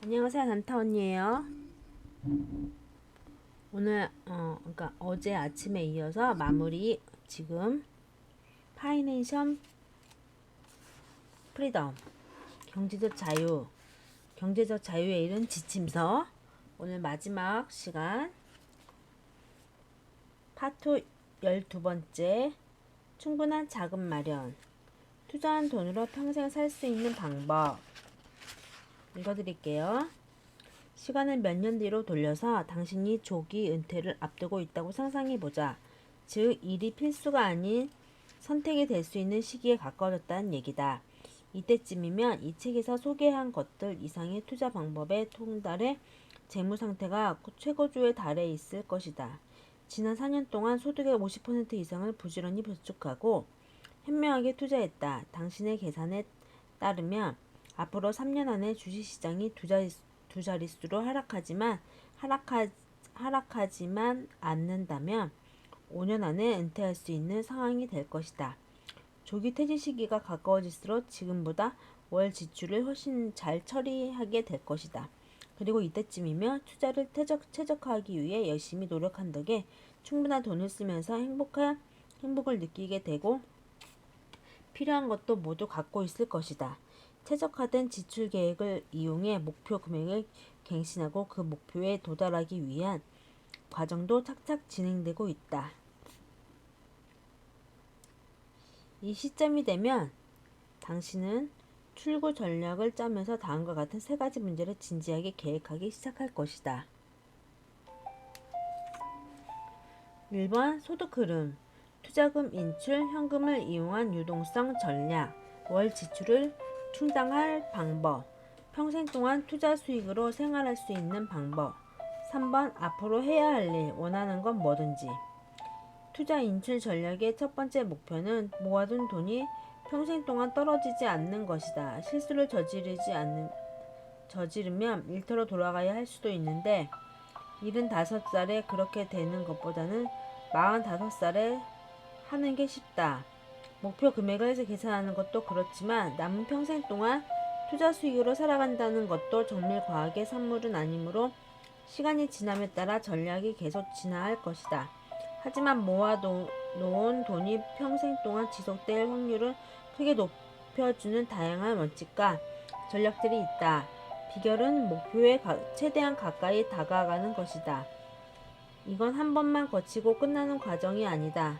안녕하세요, 단타 언니예요. 오늘 그러니까 어제 아침에 이어서 마무리 지금 파이낸셜 프리덤 경제적 자유에 이른 지침서 오늘 마지막 시간 파트 12번째 충분한 자금 마련 투자한 돈으로 평생 살 수 있는 방법 읽어드릴게요. 시간을 몇 년 뒤로 돌려서 당신이 조기 은퇴를 앞두고 있다고 상상해보자. 즉, 일이 필수가 아닌 선택이 될 수 있는 시기에 가까워졌다는 얘기다. 이때쯤이면 이 책에서 소개한 것들 이상의 투자 방법에 통달해 재무 상태가 최고조에 달해 있을 것이다. 지난 4년 동안 소득의 50% 이상을 부지런히 저축하고 현명하게 투자했다. 당신의 계산에 따르면 앞으로 3년 안에 주식시장이 두 자릿수로 하락하지만 않는다면 5년 안에 은퇴할 수 있는 상황이 될 것이다. 조기 퇴직 시기가 가까워질수록 지금보다 월 지출을 훨씬 잘 처리하게 될 것이다. 그리고 이때쯤이면 투자를 최적화하기 위해 열심히 노력한 덕에 충분한 돈을 쓰면서 행복을 느끼게 되고 필요한 것도 모두 갖고 있을 것이다. 최적화된 지출 계획을 이용해 목표 금액을 갱신하고 그 목표에 도달하기 위한 과정도 착착 진행되고 있다. 이 시점이 되면 당신은 출구 전략을 짜면서 다음과 같은 세 가지 문제를 진지하게 계획하기 시작할 것이다. 1번 소득 흐름, 투자금 인출, 현금을 이용한 유동성 전략, 월 지출을 충당할 방법, 평생 동안 투자 수익으로 생활할 수 있는 방법. 3번 앞으로 해야 할 일, 원하는 건 뭐든지. 투자 인출 전략의 첫 번째 목표는 모아둔 돈이 평생 동안 떨어지지 않는 것이다. 실수를 저지르면 일터로 돌아가야 할 수도 있는데 75살에 그렇게 되는 것보다는 45살에 하는 게 쉽다. 목표 금액을 계산하는 것도 그렇지만 남은 평생 동안 투자 수익으로 살아간다는 것도 정밀 과학의 산물은 아니므로 시간이 지남에 따라 전략이 계속 진화할 것이다. 하지만 모아놓은 돈이 평생 동안 지속될 확률을 크게 높여주는 다양한 원칙과 전략들이 있다. 비결은 목표에 최대한 가까이 다가가는 것이다. 이건 한 번만 거치고 끝나는 과정이 아니다.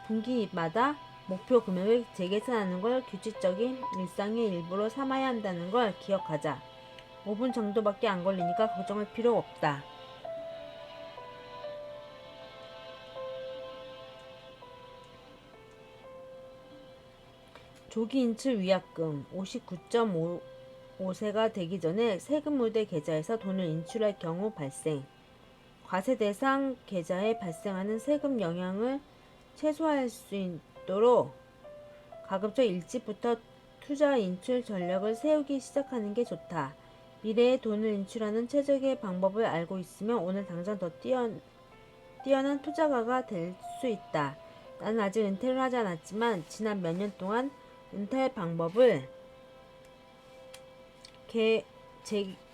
분기마다 목표 금액을 재계산하는 걸 규칙적인 일상의 일부로 삼아야 한다는 걸 기억하자. 5분 정도밖에 안 걸리니까 걱정할 필요 없다. 조기 인출 위약금 59.5세가 되기 전에 세금 우대 계좌에서 돈을 인출할 경우 발생. 과세 대상 계좌에 발생하는 세금 영향을 최소화할 수 있도록 가급적 일찍부터 투자 인출 전략을 세우기 시작하는 게 좋다. 미래에 돈을 인출하는 최적의 방법을 알고 있으면 오늘 당장 더 뛰어난 투자가가 될 수 있다. 나는 아직 은퇴를 하지 않았지만 지난 몇 년 동안 은퇴할 방법을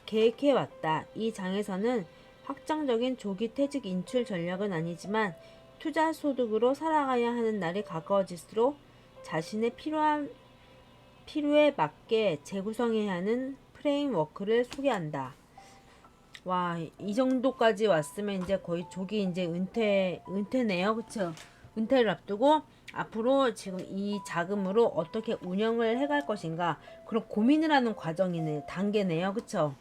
계획해왔다. 이 장에서는 확정적인 조기 퇴직 인출 전략은 아니지만 투자 소득으로 살아가야 하는 날이 가까워질수록 자신의 필요에 맞게 재구성해야 하는 프레임워크를 소개한다. 와, 이 정도까지 왔으면 이제 거의 조기 이제 은퇴네요. 그쵸? 은퇴를 앞두고 앞으로 지금 이 자금으로 어떻게 운영을 해갈 것인가 그런 고민을 하는 단계네요. 그쵸?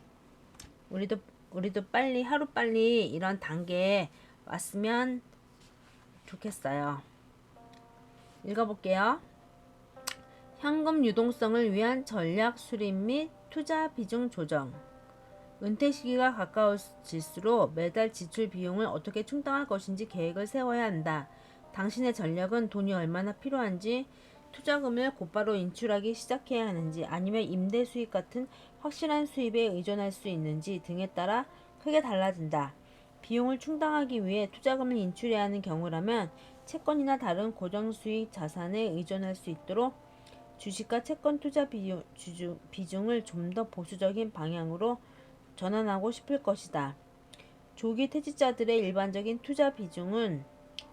우리도 빨리 하루빨리 이런 단계에 왔으면 좋겠어요. 읽어볼게요. 현금 유동성을 위한 전략 수립 및 투자 비중 조정. 은퇴 시기가 가까워질수록 매달 지출 비용을 어떻게 충당할 것인지 계획을 세워야 한다. 당신의 전략은 돈이 얼마나 필요한지, 투자금을 곧바로 인출하기 시작해야 하는지, 아니면 임대 수익 같은 확실한 수입에 의존할 수 있는지 등에 따라 크게 달라진다. 비용을 충당하기 위해 투자금을 인출해야 하는 경우라면 채권이나 다른 고정수익 자산에 의존할 수 있도록 주식과 채권 투자 비중을 좀 더 보수적인 방향으로 전환하고 싶을 것이다. 조기 퇴직자들의 일반적인 투자 비중은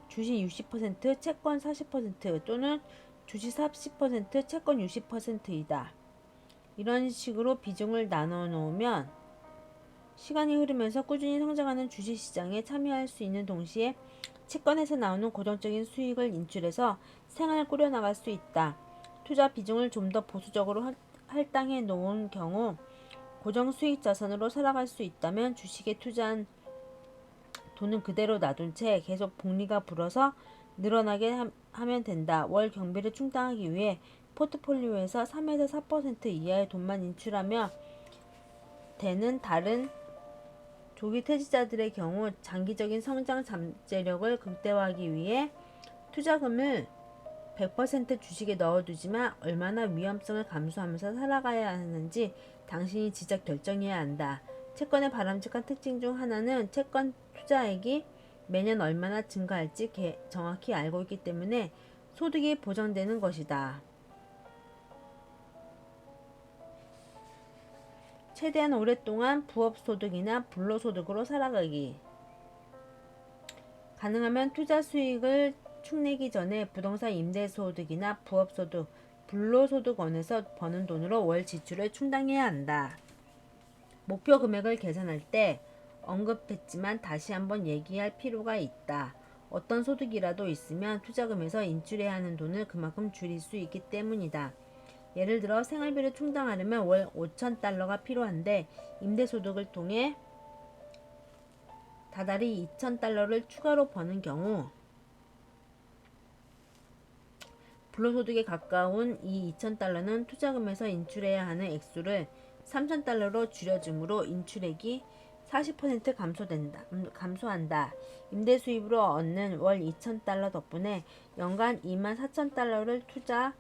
주식 60%, 채권 40% 또는 주식 40%, 채권 60%이다. 이런 식으로 비중을 나눠 놓으면 시간이 흐르면서 꾸준히 성장하는 주식시장에 참여할 수 있는 동시에 채권에서 나오는 고정적인 수익을 인출해서 생활을 꾸려나갈 수 있다. 투자 비중을 좀 더 보수적으로 할당해 놓은 경우 고정 수익 자산으로 살아갈 수 있다면 주식에 투자한 돈은 그대로 놔둔 채 계속 복리가 불어서 늘어나게 하면 된다. 월 경비를 충당하기 위해 포트폴리오에서 3에서 4% 이하의 돈만 인출하며 되는. 다른 조기 퇴직자들의 경우 장기적인 성장 잠재력을 극대화하기 위해 투자금을 100% 주식에 넣어두지만 얼마나 위험성을 감수하면서 살아가야 하는지 당신이 직접 결정해야 한다. 채권의 바람직한 특징 중 하나는 채권 투자액이 매년 얼마나 증가할지 정확히 알고 있기 때문에 소득이 보장되는 것이다. 최대한 오랫동안 부업소득이나 불로소득으로 살아가기. 가능하면 투자 수익을 축내기 전에 부동산 임대소득이나 부업소득, 불로소득원에서 버는 돈으로 월 지출을 충당해야 한다. 목표 금액을 계산할 때 언급했지만 다시 한번 얘기할 필요가 있다. 어떤 소득이라도 있으면 투자금에서 인출해야 하는 돈을 그만큼 줄일 수 있기 때문이다. 예를 들어 생활비를 충당하려면 월 5,000달러가 필요한데 임대소득을 통해 다달이 2,000달러를 추가로 버는 경우 불로소득에 가까운 이 2,000달러는 투자금에서 인출해야 하는 액수를 3,000달러로 줄여줌으로 인출액이 40% 감소한다. 임대 수입으로 얻는 월 2,000달러 덕분에 연간 24,000달러를 투자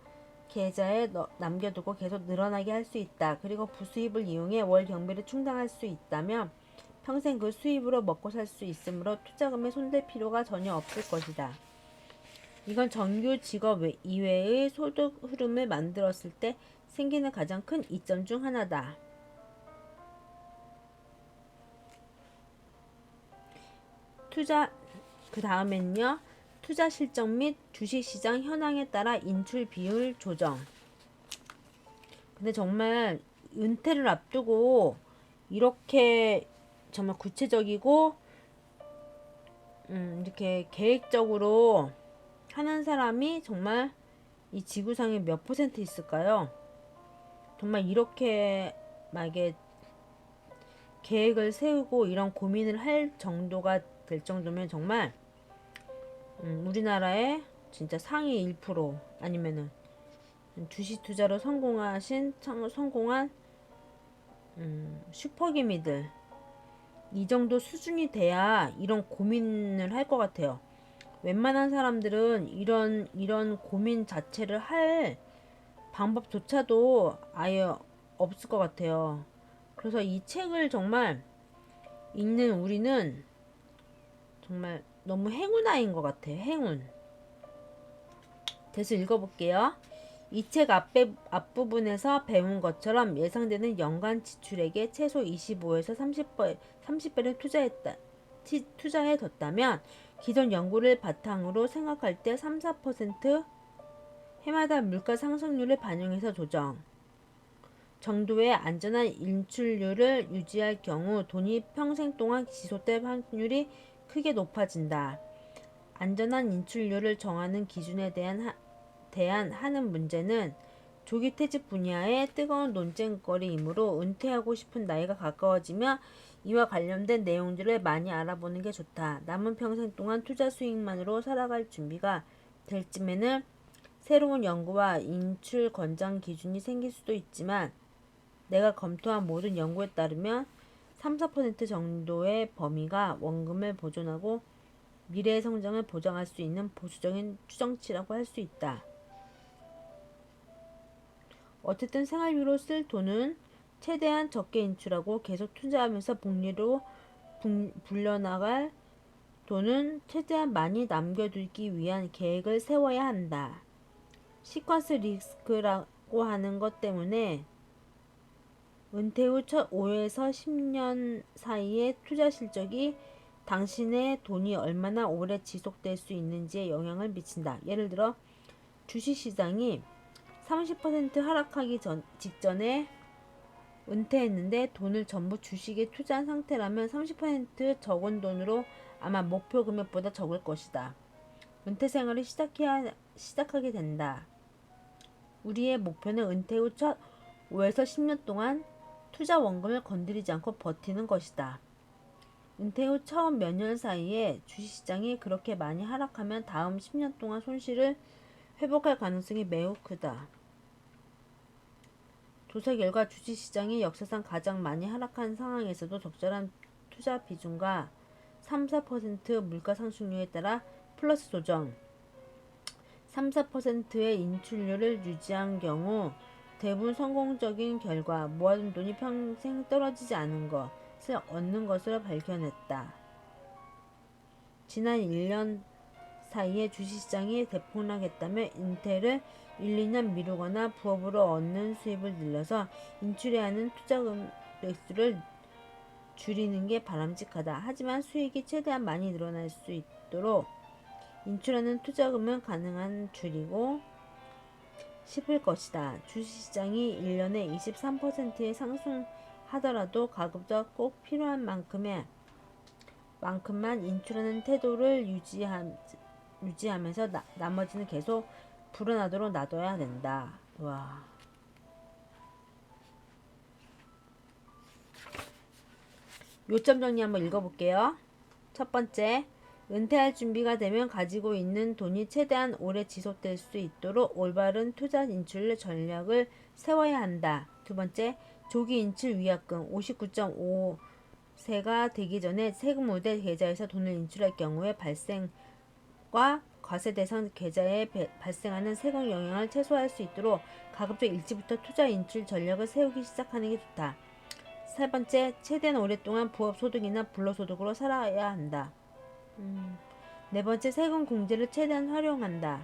계좌에 남겨두고 계속 늘어나게 할 수 있다. 그리고 부수입을 이용해 월 경비를 충당할 수 있다면 평생 그 수입으로 먹고 살 수 있으므로 투자금에 손댈 필요가 전혀 없을 것이다. 이건 정규 직업 이외의 소득 흐름을 만들었을 때 생기는 가장 큰 이점 중 하나다. 그 다음엔요. 투자 실적 및 주식시장 현황에 따라 인출 비율 조정. 근데 정말 은퇴를 앞두고 이렇게 정말 구체적이고 이렇게 계획적으로 하는 사람이 정말 이 지구상에 몇 퍼센트 있을까요? 정말 이렇게 만약에 계획을 세우고 이런 고민을 할 정도가 될 정도면 정말 우리나라의 진짜 상위 1% 아니면은 주식 투자로 성공한 슈퍼기미들 이 정도 수준이 돼야 이런 고민을 할 것 같아요. 웬만한 사람들은 이런 고민 자체를 할 방법조차도 아예 없을 것 같아요. 그래서 이 책을 정말 읽는 우리는 정말 너무 행운아인 것 같아요. 행운. 다시 읽어볼게요. 이 책 앞부분에서 배운 것처럼 예상되는 연간 지출액의 최소 25에서 30배를 투자해뒀다면 기존 연구를 바탕으로 생각할 때 3-4% 해마다 물가 상승률을 반영해서 조정 정도의 안전한 인출률을 유지할 경우 돈이 평생 동안 지속될 확률이 크게 높아진다. 안전한 인출률을 정하는 기준에 대한 하는 문제는 조기 퇴직 분야의 뜨거운 논쟁거리이므로 은퇴하고 싶은 나이가 가까워지며 이와 관련된 내용들을 많이 알아보는 게 좋다. 남은 평생 동안 투자 수익만으로 살아갈 준비가 될 쯤에는 새로운 연구와 인출 권장 기준이 생길 수도 있지만 내가 검토한 모든 연구에 따르면 3-4% 정도의 범위가 원금을 보존하고 미래의 성장을 보장할 수 있는 보수적인 추정치라고 할 수 있다. 어쨌든 생활비로 쓸 돈은 최대한 적게 인출하고 계속 투자하면서 복리로 불려나갈 돈은 최대한 많이 남겨두기 위한 계획을 세워야 한다. 시퀀스 리스크라고 하는 것 때문에 은퇴 후 첫 5에서 10년 사이의 투자 실적이 당신의 돈이 얼마나 오래 지속될 수 있는지에 영향을 미친다. 예를 들어 주식시장이 30% 하락하기 직전에 은퇴했는데 돈을 전부 주식에 투자한 상태라면 30% 적은 돈으로 아마 목표 금액보다 적을 것이다. 은퇴 생활을 시작하게 된다. 우리의 목표는 은퇴 후 첫 5에서 10년 동안 투자 원금을 건드리지 않고 버티는 것이다. 은퇴 후 처음 몇 년 사이에 주식시장이 그렇게 많이 하락하면 다음 10년 동안 손실을 회복할 가능성이 매우 크다. 조사 결과 주식시장이 역사상 가장 많이 하락한 상황에서도 적절한 투자 비중과 3-4% 물가 상승률에 따라 플러스 조정, 3-4%의 인출률을 유지한 경우 대부분 성공적인 결과 모아둔 돈이 평생 떨어지지 않은 것을 얻는 것으로 밝혀냈다. 지난 1년 사이에 주식시장이 대폭락했다면 은퇴를 1-2년 미루거나 부업으로 얻는 수입을 늘려서 인출해야 하는 투자 액수를 줄이는 게 바람직하다. 하지만 수익이 최대한 많이 늘어날 수 있도록 인출하는 투자금은 가능한 줄이고 싶을 것이다. 주식시장이 1년에 23%의 상승하더라도 가급적 꼭 필요한 만큼만 인출하는 태도를 유지하면서 나머지는 계속 불어나도록 놔둬야 된다. 와. 요점 정리 한번 읽어볼게요. 첫 번째, 은퇴할 준비가 되면 가지고 있는 돈이 최대한 오래 지속될 수 있도록 올바른 투자 인출 전략을 세워야 한다. 두 번째, 조기 인출 위약금 59.5세가 되기 전에 세금 우대 계좌에서 돈을 인출할 경우에 발생과 과세 대상 계좌에 발생하는 세금 영향을 최소화할 수 있도록 가급적 일찍부터 투자 인출 전략을 세우기 시작하는 게 좋다. 세 번째, 최대한 오랫동안 부업 소득이나 불로소득으로 살아야 한다. 네 번째, 세금 공제를 최대한 활용한다.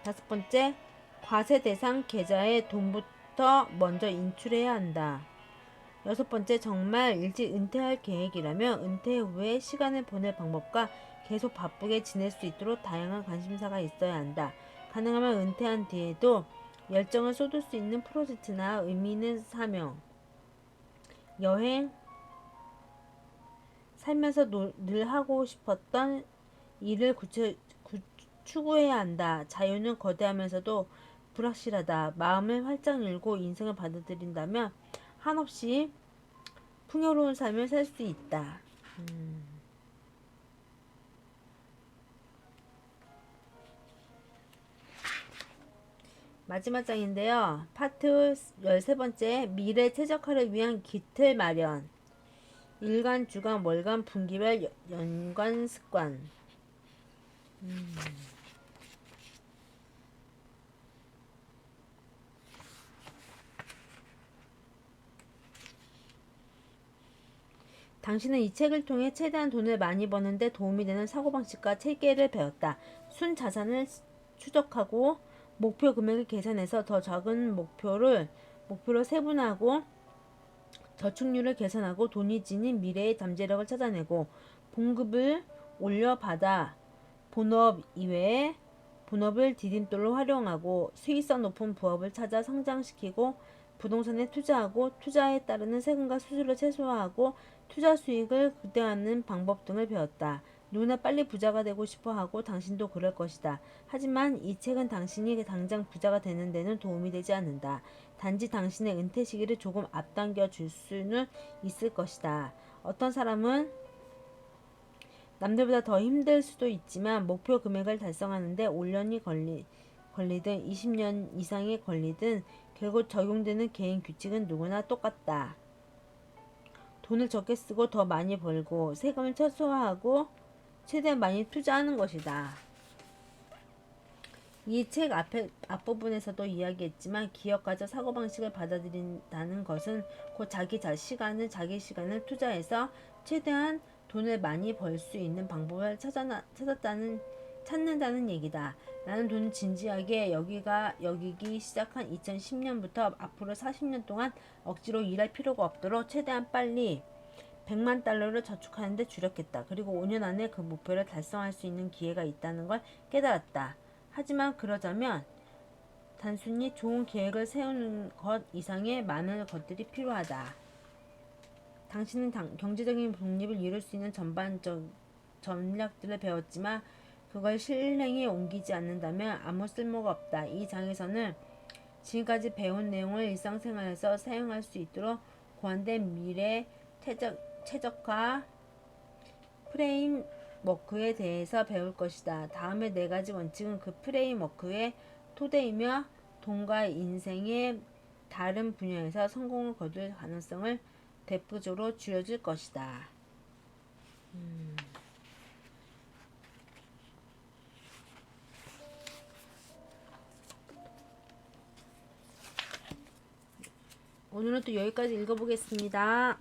다섯 번째, 과세 대상 계좌에 돈부터 먼저 인출해야 한다. 여섯 번째, 정말 일찍 은퇴할 계획이라면 은퇴 후에 시간을 보낼 방법과 계속 바쁘게 지낼 수 있도록 다양한 관심사가 있어야 한다. 가능하면 은퇴한 뒤에도 열정을 쏟을 수 있는 프로젝트나 의미 있는 사명, 여행, 살면서 늘 하고 싶었던 일을 추구해야 한다. 자유는 거대하면서도 불확실하다. 마음을 활짝 열고 인생을 받아들인다면 한없이 풍요로운 삶을 살 수 있다. 마지막 장인데요. 파트 13번째, 미래 최적화를 위한 기틀 마련. 일간, 주간, 월간, 분기별 연관 습관. 당신은 이 책을 통해 최대한 돈을 많이 버는데 도움이 되는 사고방식과 체계를 배웠다. 순 자산을 추적하고 목표 금액을 계산해서 더 작은 목표로 세분화하고 저축률을 계산하고 돈이 지닌 미래의 잠재력을 찾아내고 봉급을 올려받아 본업 이외에 본업을 디딤돌로 활용하고 수익성 높은 부업을 찾아 성장시키고 부동산에 투자하고 투자에 따르는 세금과 수수료를 최소화하고 투자 수익을 극대화하는 방법 등을 배웠다. 누구나 빨리 부자가 되고 싶어 하고 당신도 그럴 것이다. 하지만 이 책은 당신이 당장 부자가 되는 데는 도움이 되지 않는다. 단지 당신의 은퇴 시기를 조금 앞당겨 줄 수는 있을 것이다. 어떤 사람은 남들보다 더 힘들 수도 있지만 목표 금액을 달성하는데 5년이 걸리든 20년 이상이 걸리든 결국 적용되는 개인 규칙은 누구나 똑같다. 돈을 적게 쓰고 더 많이 벌고 세금을 최소화하고 최대한 많이 투자하는 것이다. 이 책 앞부분에서도 이야기했지만 기업가적 사고방식을 받아들인다는 것은 곧 자기 시간을 투자해서 최대한 돈을 많이 벌 수 있는 방법을 찾았다는 찾는다는 얘기다. 나는 돈을 진지하게 여기기 시작한 2010년부터 앞으로 40년 동안 억지로 일할 필요가 없도록 최대한 빨리 100만 달러를 저축하는 데 주력했다. 그리고 5년 안에 그 목표를 달성할 수 있는 기회가 있다는 걸 깨달았다. 하지만 그러자면 단순히 좋은 계획을 세우는 것 이상의 많은 것들이 필요하다. 당신은 경제적인 독립을 이룰 수 있는 전반적 전략들을 배웠지만 그걸 실행에 옮기지 않는다면 아무 쓸모가 없다. 이 장에서는 지금까지 배운 내용을 일상생활에서 사용할 수 있도록 고안된 미래 최적화 프레임워크에 대해서 배울 것이다. 다음의 4가지 원칙은 그 프레임워크의 토대이며 돈과 인생의 다른 분야에서 성공을 거둘 가능성을 대표적으로 줄여줄 것이다. 오늘은 또 여기까지 읽어보겠습니다.